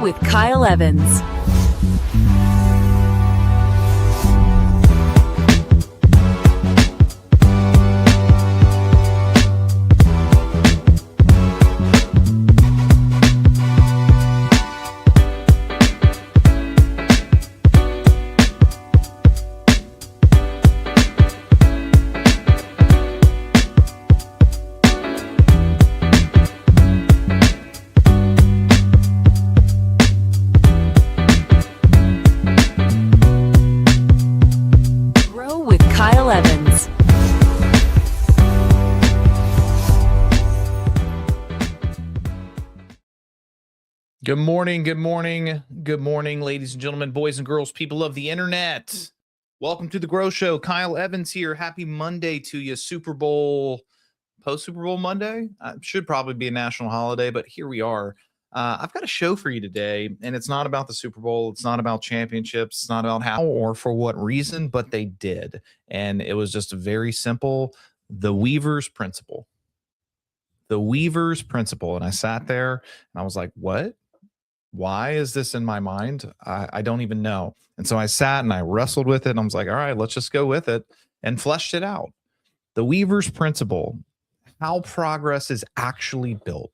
with Kyle Evans. Grow with Kyle Evans. Good morning, good morning, good morning, ladies and gentlemen, boys and girls, people of the internet. Welcome to the Grow Show. Kyle Evans here. Happy Monday to you. Super Bowl, post-Super Bowl Monday. Should probably be a national holiday, but here we are. I've got a show for you today, and it's not about the Super Bowl. It's not about championships. It's not about how or for what reason, but they did. And it was just very simple. The Weaver's Principle. The Weaver's Principle. And I sat there and I was like, what? Why is this in my mind? I don't even know. And so I sat and I wrestled with it. And I was like, all right, let's just go with it, and fleshed it out. The Weaver's Principle, how progress is actually built.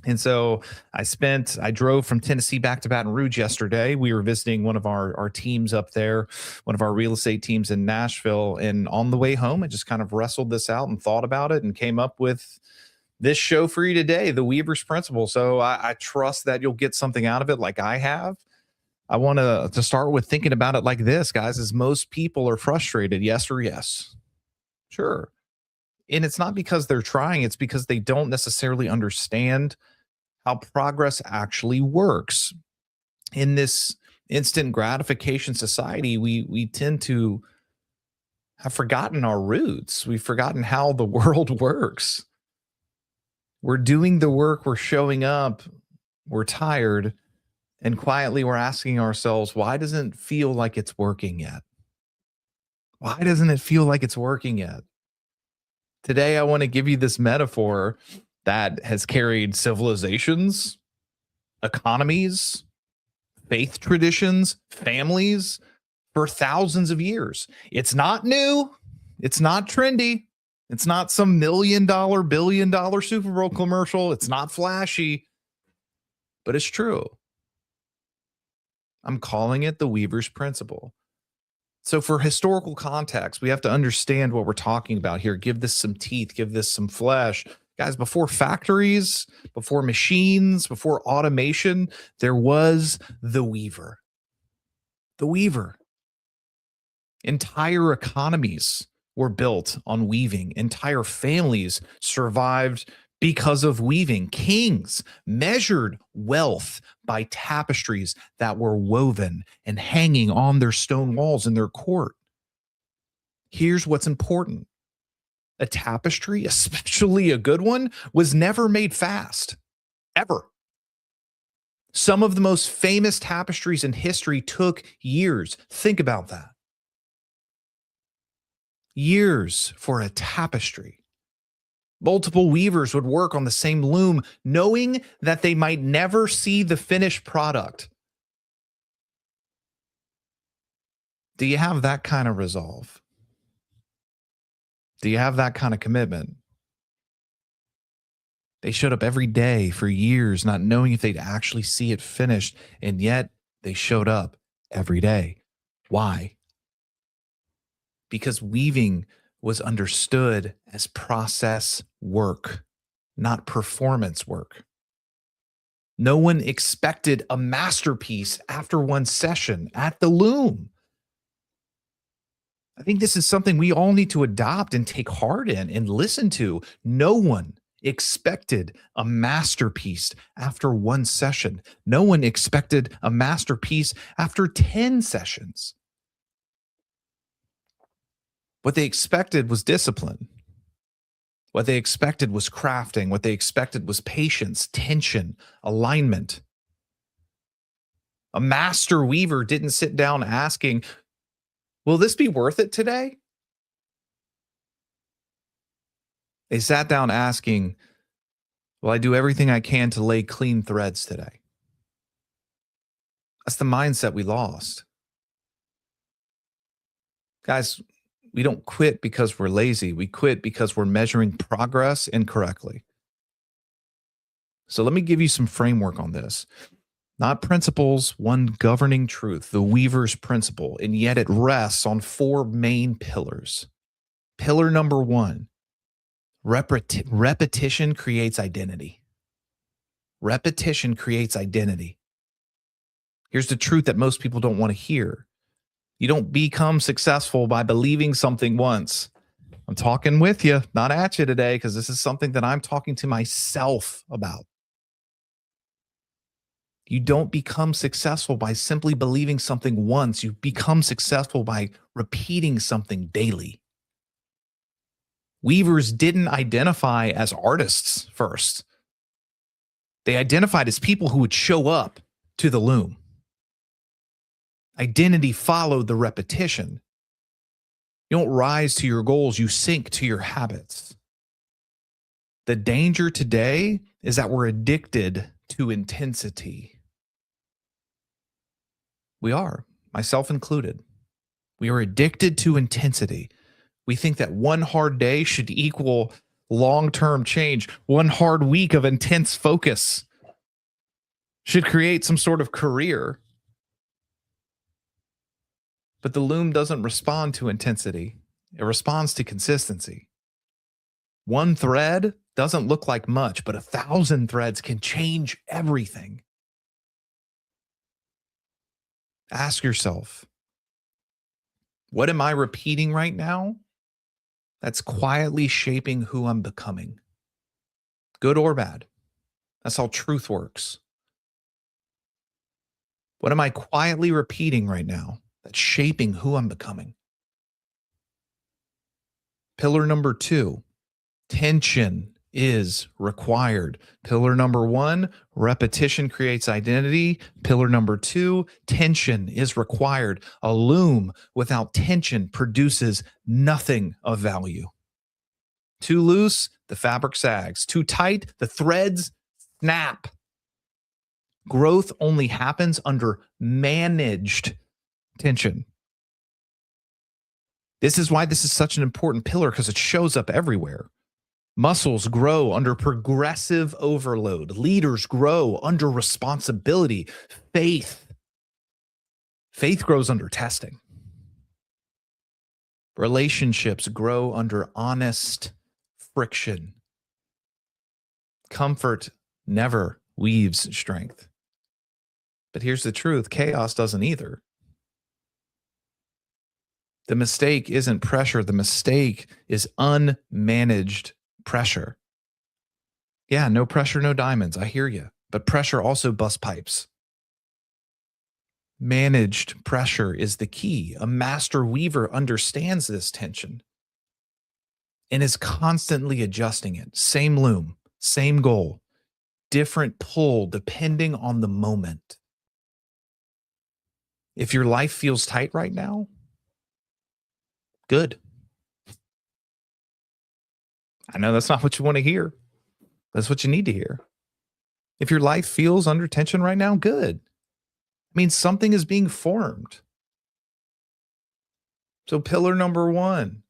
And so I drove from Tennessee back to Baton Rouge yesterday. We were visiting one of our teams up there, one of our real estate teams in Nashville. And on the way home, I just kind of wrestled this out and thought about it and came up with this show for you today, the Weaver's Principle. So I trust that you'll get something out of it like I have. I want to start with thinking about it like this, guys, as most people are frustrated. Yes or yes? Sure. And it's not because they're trying. It's because they don't necessarily understand how progress actually works. In this instant gratification society, we tend to have forgotten our roots. We've forgotten how the world works. We're doing the work, we're showing up, we're tired, and quietly we're asking ourselves, why doesn't it feel like it's working yet? Why doesn't it feel like it's working yet? Today, I want to give you this metaphor that has carried civilizations, economies, faith traditions, families for thousands of years. It's not new. It's not trendy. It's not some $1 million, $1 billion Super Bowl commercial. It's not flashy, but it's true. I'm calling it the Weaver's Principle. So for historical context, we have to understand what we're talking about here. Give this some teeth, give this some flesh. Guys, before factories, before machines, before automation, there was the weaver. The weaver. Entire economies were built on weaving. Entire families survived because of weaving. Kings measured wealth by tapestries that were woven and hanging on their stone walls in their court. Here's what's important. A tapestry, especially a good one, was never made fast, ever. Some of the most famous tapestries in history took years. Think about that. Years for a tapestry. Multiple weavers would work on the same loom, knowing that they might never see the finished product. Do you have that kind of resolve? Do you have that kind of commitment? They showed up every day for years, not knowing if they'd actually see it finished, and yet they showed up every day. Why? Because weaving was understood as process work, not performance work. No one expected a masterpiece after one session at the loom. I think this is something we all need to adopt and take heart in and listen to. No one expected a masterpiece after one session. No one expected a masterpiece after 10 sessions. What they expected was discipline. What they expected was crafting. What they expected was patience, tension, alignment. A master weaver didn't sit down asking, will this be worth it today? They sat down asking, will I do everything I can to lay clean threads today? That's the mindset we lost. Guys, we don't quit because we're lazy. We quit because we're measuring progress incorrectly. So let me give you some framework on this. Not principles, one governing truth, the Weaver's principle, and yet it rests on four main pillars. Pillar number one, repetition creates identity. Repetition creates identity. Here's the truth that most people don't want to hear. You don't become successful by believing something once. I'm talking with you, not at you today, because this is something that I'm talking to myself about. You don't become successful by simply believing something once. You become successful by repeating something daily. Weavers didn't identify as artists first. They identified as people who would show up to the loom. Identity followed the repetition. You don't rise to your goals, you sink to your habits. The danger today is that we're addicted to intensity. We are, myself included. We are addicted to intensity. We think that one hard day should equal long-term change. One hard week of intense focus should create some sort of career. But the loom doesn't respond to intensity. It responds to consistency. One thread doesn't look like much, but 1,000 threads can change everything. Ask yourself, what am I repeating right now that's quietly shaping who I'm becoming? Good or bad? That's how truth works. What am I quietly repeating right now that's shaping who I'm becoming? Pillar number two, tension is required. Pillar number one, repetition creates identity. Pillar number two, tension is required. A loom without tension produces nothing of value. Too loose, the fabric sags. Too tight, the threads snap. Growth only happens under managed tension. This is why this is such an important pillar, because it shows up everywhere. Muscles grow under progressive overload. Leaders grow under responsibility. Faith grows under testing. Relationships grow under honest friction. Comfort never weaves strength. But here's the truth, chaos doesn't either. The mistake isn't pressure. The mistake is unmanaged pressure. Yeah, no pressure, no diamonds. I hear you. But pressure also busts pipes. Managed pressure is the key. A master weaver understands this tension and is constantly adjusting it. Same loom, same goal, different pull depending on the moment. If your life feels tight right now, good. I know that's not what you want to hear. That's what you need to hear. If your life feels under tension right now, good. I mean, something is being formed. So pillar number one,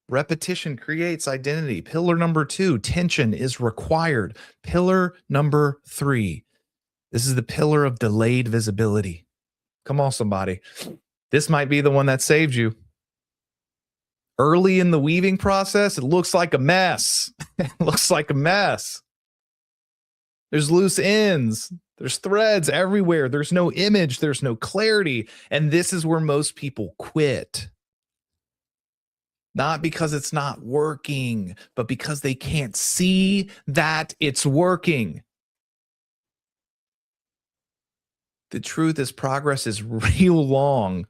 repetition creates identity. Pillar number two, tension is required. Pillar number three, this is the pillar of delayed visibility. Come on, somebody. This might be the one that saved you. Early in the weaving process, it looks like a mess. It looks like a mess. There's loose ends. There's threads everywhere. There's no image. There's no clarity. And this is where most people quit. Not because it's not working, but because they can't see that it's working. The truth is, progress is real long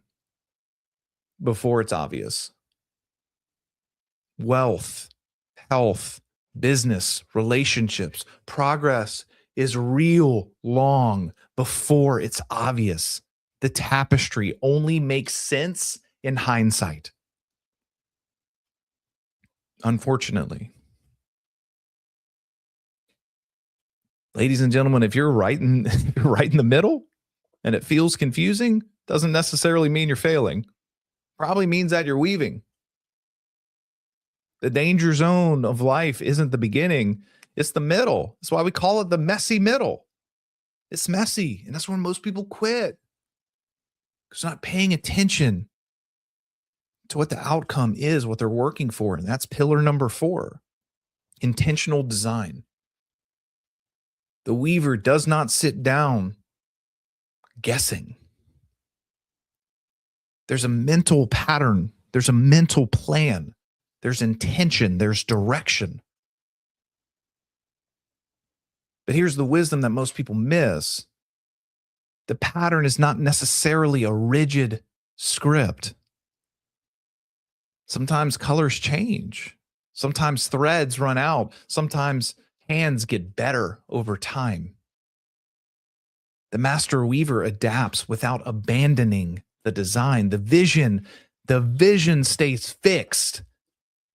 before it's obvious. Wealth, health, business, relationships, progress is real long before it's obvious. The tapestry only makes sense in hindsight. Unfortunately. Ladies and gentlemen, if you're right in the middle, and it feels confusing, doesn't necessarily mean you're failing. Probably means that you're weaving. The danger zone of life isn't the beginning, it's the middle. That's why we call it the messy middle. It's messy, and that's when most people quit. Because they're not paying attention to what the outcome is, what they're working for. And that's pillar number 4, intentional design. The weaver does not sit down guessing. There's a mental pattern, there's a mental plan, there's intention, there's direction. But here's the wisdom that most people miss. The pattern is not necessarily a rigid script. Sometimes colors change. Sometimes threads run out. Sometimes hands get better over time. The master weaver adapts without abandoning the design. The vision stays fixed,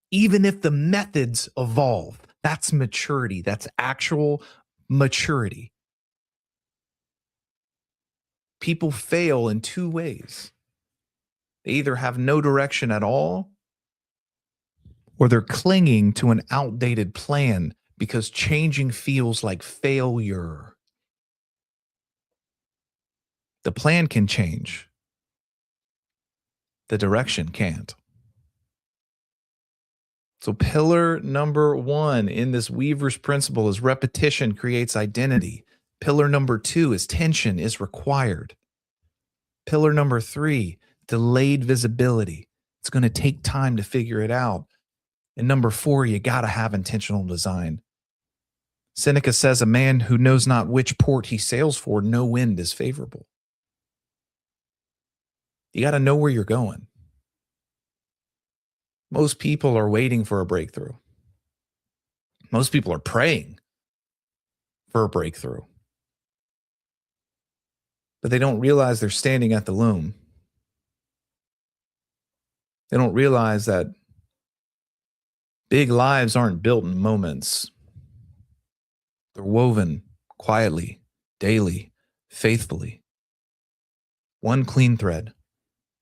even if the methods evolve. That's maturity. That's actual maturity. People fail in 2 ways. They either have no direction at all, or they're clinging to an outdated plan because changing feels like failure. The plan can change. The direction can't. So pillar number 1 in this weaver's principle is repetition creates identity. Pillar number 2 is tension is required. Pillar number 3, delayed visibility. It's going to take time to figure it out. And number 4, you got to have intentional design. Seneca says a man who knows not which port he sails for, no wind is favorable. You got to know where you're going. Most people are waiting for a breakthrough. Most people are praying for a breakthrough. But they don't realize they're standing at the loom. They don't realize that big lives aren't built in moments. They're woven quietly, daily, faithfully. One clean thread,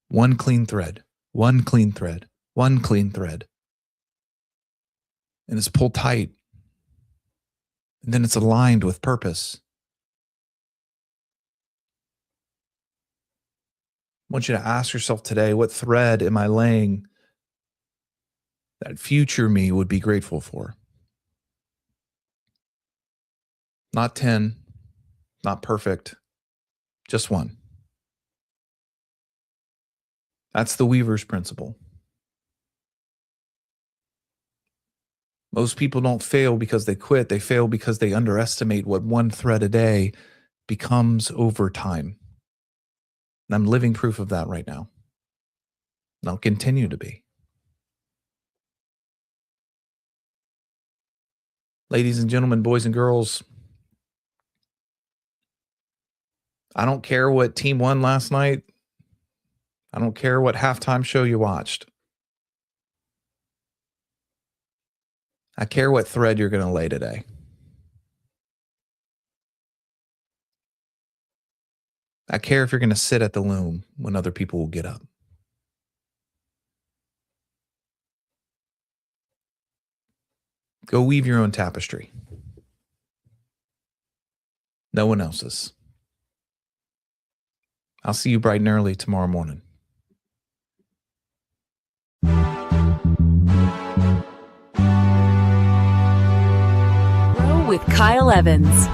one clean thread, one clean thread, one clean thread. And it's pulled tight. And then it's aligned with purpose. I want you to ask yourself today, what thread am I laying that future me would be grateful for? Not 10, not perfect, just one. That's the weaver's principle. Most people don't fail because they quit. They fail because they underestimate what one thread a day becomes over time. And I'm living proof of that right now. And I'll continue to be. Ladies and gentlemen, boys and girls, I don't care what team won last night. I don't care what halftime show you watched. I care what thread you're going to lay today. I care if you're going to sit at the loom when other people will get up. Go weave your own tapestry. No one else's. I'll see you bright and early tomorrow morning. Grow with Kyle Evans.